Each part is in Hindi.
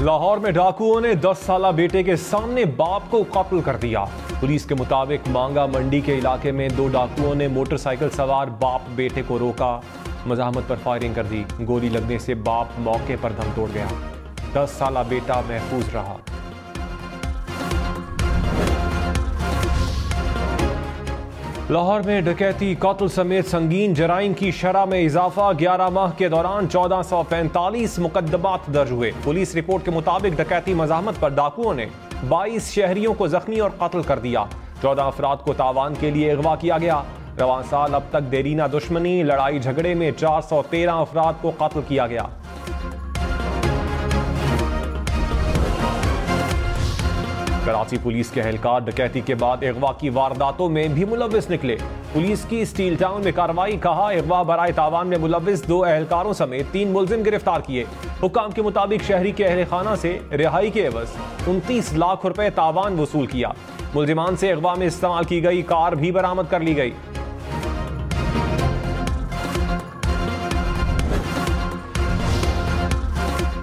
लाहौर में डाकुओं ने 10 साला बेटे के सामने बाप को कत्ल कर दिया। पुलिस के मुताबिक मांगा मंडी के इलाके में 2 डाकुओं ने मोटरसाइकिल सवार बाप बेटे को रोका, मज़ाहमत पर फायरिंग कर दी। गोली लगने से बाप मौके पर दम तोड़ गया। 10 साला बेटा महफूज रहा। लाहौर में डकैती, कत्ल समेत संगीन जराइम की शरह में इजाफा। 11 माह के दौरान 1445 मुकदमात दर्ज हुए। पुलिस रिपोर्ट के मुताबिक डकैती मज़ाहमत पर डाकुओं ने 22 शहरियों को जख्मी और कत्ल कर दिया। 14 अफराद को तावान के लिए अगवा किया गया। रवां साल अब तक देरीना दुश्मनी, लड़ाई झगड़े में 413 अफराद को कत्ल किया गया। कराची पुलिस के एहलकार डकैती के बाद अगवा की वारदातों में भी मुलव्विस निकले। पुलिस की स्टील टाउन में कार्रवाई, कहा अगवा बराए तावान में मुलव्विस 2 एहलकारों समेत 3 मुलजिम गिरफ्तार किए। हुक्काम के मुताबिक शहरी के अहल खाना से रिहाई के एवज 29 लाख रुपए तावान वसूल किया। मुलजिमान से अगवा में इस्तेमाल की गई कार भी बरामद कर ली गई।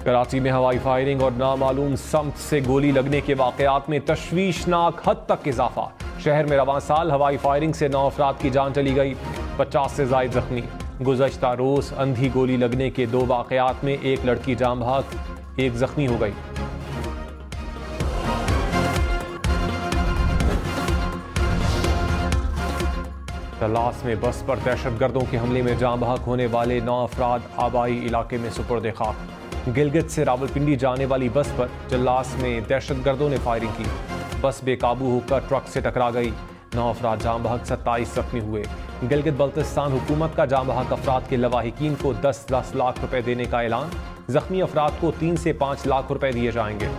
कराची में हवाई फायरिंग और नामालूम समत से गोली लगने के वाकयात में तशवीशनाक हद तक इजाफा। शहर में रवां साल हवाई फायरिंग से 9 अफराद की जान चली गई, 50 से जायद जख्मी। गुज़श्ता रोज अंधी गोली लगने के 2 वाकयात में 1 लड़की जान बहक, 1 जख्मी हो गई। तलास में बस पर दहशतगर्दों के हमले में जान बहक होने वाले 9 अफराद आबाई इलाके में सुपुर्द खाक। गिलगित से रावलपिंडी जाने वाली बस पर जल्लास में दहशतगर्दों ने फायरिंग की। बस बेकाबू होकर ट्रक से टकरा गई। 9 अफराद जान बहक, 27 जख्मी हुए। गिलगित बल्तिस्तान हुकूमत का जान बहक अफराद के लवाहिकीन को 10-10 लाख रुपए देने का ऐलान। जख्मी अफराद को 3 से 5 लाख रुपए दिए जाएंगे।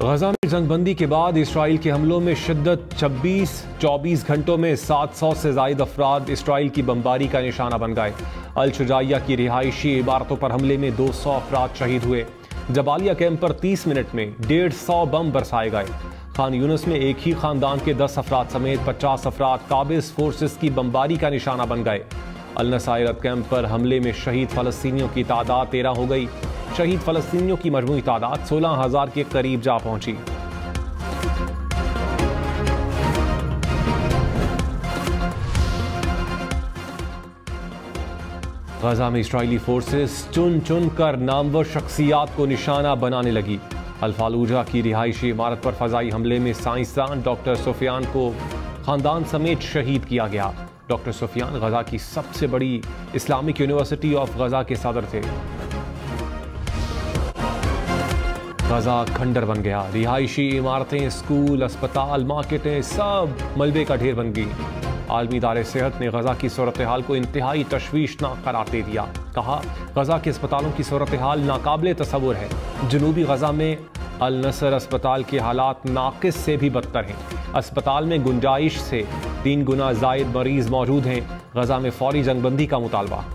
गजा में जंगबंदी के बाद इसराइल के हमलों में शिद्दत। 24 घंटों में 700 से ज्यादा अफराद इसराइल की बमबारी का निशाना बन गए। अल शुजाइया की रिहायशी इमारतों पर हमले में 200 अफराद शहीद हुए। जबालिया कैंप पर 30 मिनट में 150 बम बरसाए गए। खान यूनिस में एक ही खानदान के 10 अफराद समेत 50 अफराद काबिज फोर्सेस की बमबारी का निशाना बन गए। अल नसाइरत कैंप पर हमले में शहीद फलस्तीनियों की तादाद 13 हो गई। शहीद फलस्तीनियों की मजमूई तादाद 16,000 के करीब जा पहुंची। गजा में इस्राइली फोर्सेस चुन चुन कर नामवर शख्सियात को निशाना बनाने लगी। अल फालूजा की रिहायशी इमारत पर फजाई हमले में साइंसदान डॉक्टर सुफियान को खानदान समेत शहीद किया गया। डॉक्टर सुफियान गजा की सबसे बड़ी इस्लामिक यूनिवर्सिटी ऑफ गजा के सदर थे। गजा खंडर बन गया। रिहायशी इमारतें, स्कूल, अस्पताल, मार्केटें सब मलबे का ढेर बन गई। आलमी इदारे सेहत ने गजा की सूरत हाल को इंतहाई तशवीशनाक करार दे दिया। कहा गजा के अस्पतालों की सूरत हाल नाकाबिले तसव्वुर है। जनूबी गजा में अल नसर अस्पताल के हालात नाकिस से भी बदतर हैं। अस्पताल में गुंजाइश से 3 गुना जायद मरीज मौजूद हैं। गजा में फौरी जंगबंदी का मुतालबा।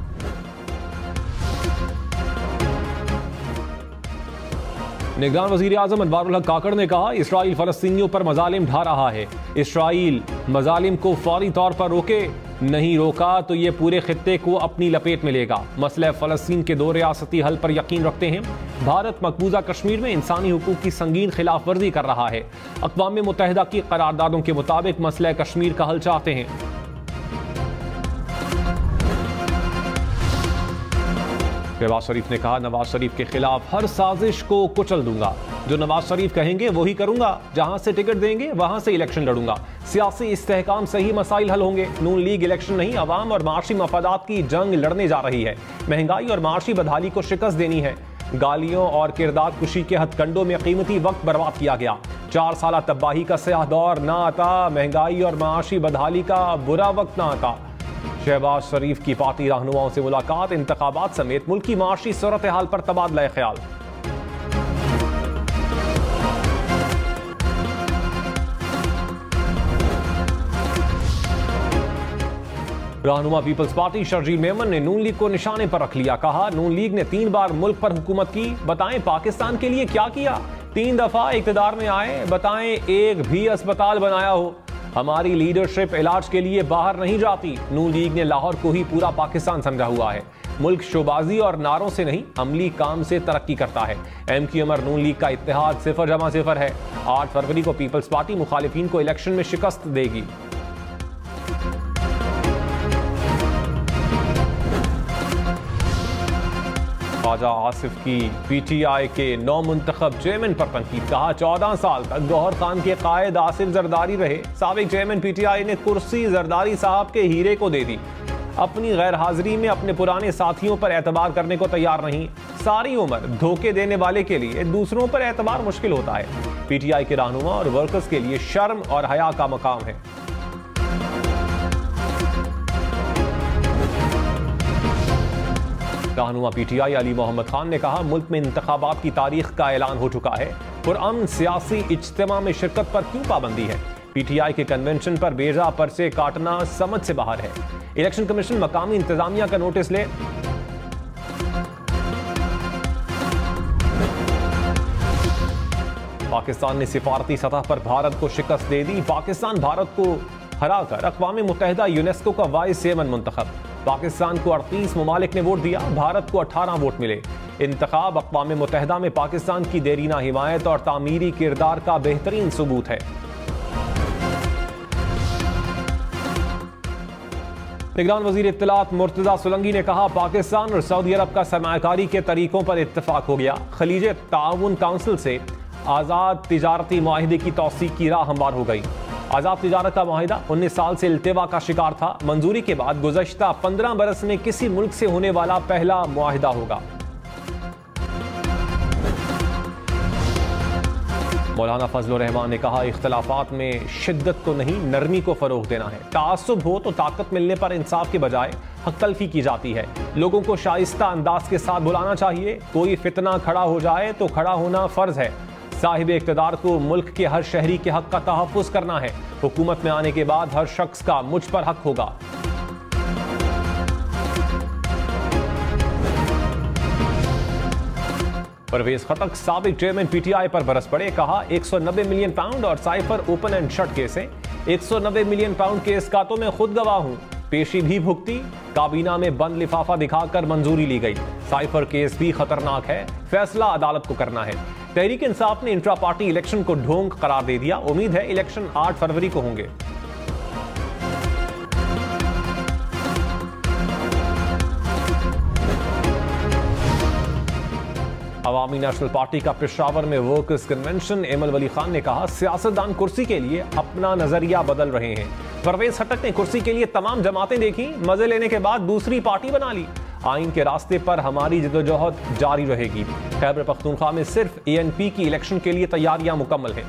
निगरान वजीर आजम अनवारुल हक काकड़ ने कहा इसराइल फलस्तीनियों पर मजालिम ढा रहा है। इसराइल मजालिम को फौरी तौर पर रोके, नहीं रोका तो ये पूरे खित्ते को अपनी लपेट में लेगा। मसला फलस्तीन के 2 रियासती हल पर यकीन रखते हैं। भारत मकबूजा कश्मीर में इंसानी हुकूक की संगीन खिलाफ वर्जी कर रहा है। अक़वाम मुत्तहिदा की करारदादों के मुताबिक मसला कश्मीर का हल चाहते हैं। शहबाज शरीफ ने कहा नवाज शरीफ के खिलाफ हर साजिश को कुचल दूंगा। जो नवाज शरीफ कहेंगे वही करूंगा। जहां से टिकट देंगे वहां से इलेक्शन लड़ूंगा। सियासी इस्तेहकाम से ही मसाइल हल होंगे। नून लीग इलेक्शन नहीं, अवाम और माशी मफादात की जंग लड़ने जा रही है। महंगाई और माशी बदहाली को शिकस्त देनी है। गालियों और किरदार कुशी के हथकंडों में कीमती वक्त बर्बाद किया गया। 4 साल तबाही का स्याह दौर ना आता, महंगाई और माशी बदहाली का बुरा वक्त ना आता। शहबाज शरीफ की पार्टी रहनुमाओं से मुलाकात, इंतखाबात समेत मुल्क की माशी सूरत हाल पर तबादला ख्याल। रहनुमा पीपल्स पार्टी शर्जील मेमन ने नून लीग को निशाने पर रख लिया। कहा, नून लीग ने 3 बार मुल्क पर हुकूमत की, बताएं पाकिस्तान के लिए क्या किया। 3 दफा इक़्तिदार में आए, बताएं एक भी अस्पताल बनाया हो। हमारी लीडरशिप इलाज के लिए बाहर नहीं जाती। नून लीग ने लाहौर को ही पूरा पाकिस्तान समझा हुआ है। मुल्क शोबाजी और नारों से नहीं, अमली काम से तरक्की करता है। MQM और नून लीग का इत्तेहाद 0-0 है। 8 फरवरी को पीपल्स पार्टी मुखालिफिन को इलेक्शन में शिकस्त देगी। ख्वाजा आसिफ की PTI के नौ मुंतखब चेयरमैन पर तनकीद। कहा, 14 साल तक गौहर खान के कायद आसिफ जरदारी रहे। साबिक चेयरमैन PTI ने कुर्सी जरदारी साहब के हीरे को दे दी। अपनी गैर हाजिरी में अपने पुराने साथियों पर एतबार करने को तैयार नहीं। सारी उम्र धोखे देने वाले के लिए दूसरों पर एतबार मुश्किल होता है। PTI के रहनुमा और वर्कर्स के लिए शर्म और हया का मकाम है। रहनुमा PTI अली मोहम्मद खान ने कहा, मुल्क में इंतखाबात की तारीख का ऐलान हो चुका है। पुरअमन सियासी इज्तिमा में शिरकत पर क्यों पाबंदी है। PTI के कन्वेंशन पर बेजा पर्चे काटना समझ से बाहर है। इलेक्शन कमीशन मकामी इंतजामिया का नोटिस ले। पाकिस्तान ने सिफारती सतह पर भारत को शिकस्त दे दी। पाकिस्तान भारत को हराकर अक़वाम मुत्तहिदा यूनेस्को का वाइस चेयरमैन मुंतखब। पाकिस्तान को 38 ममालिक ने वोट दिया, भारत को 18 वोट मिले। इंतखाब अक़वाम मुत्तहिदा में पाकिस्तान की देरीना हिमायत और तामीरी किरदार का बेहतरीन सबूत है। निगरान वज़ीर इत्तलात मुर्तज़ा सुलंगी ने कहा, पाकिस्तान और सऊदी अरब का सरमायाकारी के तरीकों पर इत्तफाक हो गया। खलीज ताउन काउंसिल से आज़ाद तिजारती मुआहिदे की तौसीक की राह हमवार हो गई। आज़ाद तिजारत का मुआहिदा 19 साल से इल्तिवा का शिकार था। मंजूरी के बाद गुज़श्ता 15 बरस में किसी मुल्क से होने वाला पहला मुआहिदा होगा। मौलाना फजलुर रहमान ने कहा, इख्तलाफात में शिद्दत को नहीं नरमी को फरोग देना है। तासुब हो तो ताकत मिलने पर इंसाफ के बजाय हक तलफी की जाती है। लोगों को शाइस्ता अंदाज के साथ बुलाना चाहिए। कोई फितना खड़ा हो जाए तो खड़ा होना फर्ज है। साहिब इक़्तिदार को मुल्क के हर शहरी के हक का तहफ़्फ़ुज़ करना है। हुकूमत में आने के बाद हर शख्स का मुझ पर हक होगा। परवेज खटक साबिक चेयरमैन PTI पर बरस पड़े। कहा, 190 मिलियन पाउंड और cipher open and shut case है। 190 मिलियन पाउंड केस का तो मैं खुद गवाह हूं। पेशी भी भुगती, काबीना में बंद लिफाफा दिखाकर मंजूरी ली गई। साइफर केस भी खतरनाक है, फैसला अदालत को करना है। तहरीक इंसाफ ने इंट्रा पार्टी इलेक्शन को ढोंग करार दे दिया। उम्मीद है इलेक्शन 8 फरवरी को होंगे। अवामी नेशनल पार्टी का पेशावर में वर्कर्स कन्वेंशन। एमल वली खान ने कहा, सियासतदान कुर्सी के लिए अपना नजरिया बदल रहे हैं। परवेज खटक ने कुर्सी के लिए तमाम जमातें देखी, मजे लेने के बाद दूसरी पार्टी बना ली। आइन के रास्ते पर हमारी जदोजहद जारी रहेगी। खैबर पख्तूनख्वा में सिर्फ ANP की इलेक्शन के लिए तैयारियां मुकम्मल हैं।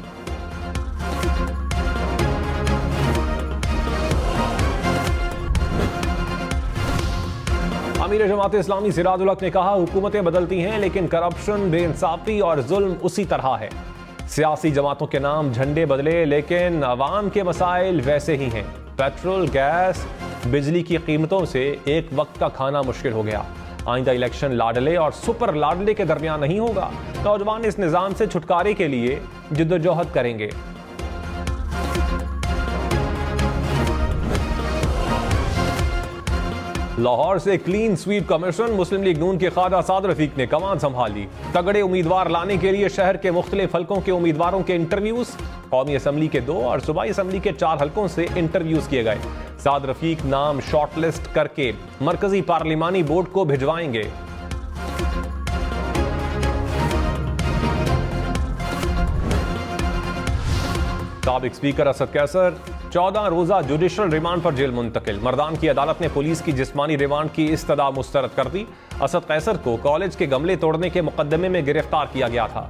अमीर जमात इस्लामी सिराजुल हक ने कहा, हुकूमतें बदलती हैं लेकिन करप्शन, बेइंसाफी और जुल्म उसी तरह है। सियासी जमातों के नाम, झंडे बदले लेकिन अवाम के मसाइल वैसे ही हैं। पेट्रोल, गैस, बिजली की कीमतों से एक वक्त का खाना मुश्किल हो गया। आइंदा इलेक्शन लाडले और सुपर लाडले के दरमियान नहीं होगा। नौजवान इस निजाम से छुटकारे के लिए जिद्दोजहद करेंगे। लाहौर से क्लीन स्वीप कमीशन। मुस्लिम लीग नून के ख्वाजा साद रफीक ने कमान संभाली। तगड़े उम्मीदवार लाने के लिए शहर के मुख्तलिफ हलकों के उम्मीदवारों के इंटरव्यूज। कौमी असम्बली के 2 और सूबाई असम्बली के 4 हलकों से इंटरव्यूज किए गए। साद रफीक नाम शॉर्टलिस्ट करके मरकजी पार्लिमानी बोर्ड को भिजवाएंगे। साबिक स्पीकर असद कैसर 14 रोजा जुडिशल रिमांड पर जेल मुंतकिल। मर्दान की अदालत ने पुलिस की जिस्मानी रिमांड की इस्तदा मुस्तरद कर दी। असद कैसर को कॉलेज के गमले तोड़ने के मुकदमे में गिरफ्तार किया गया था।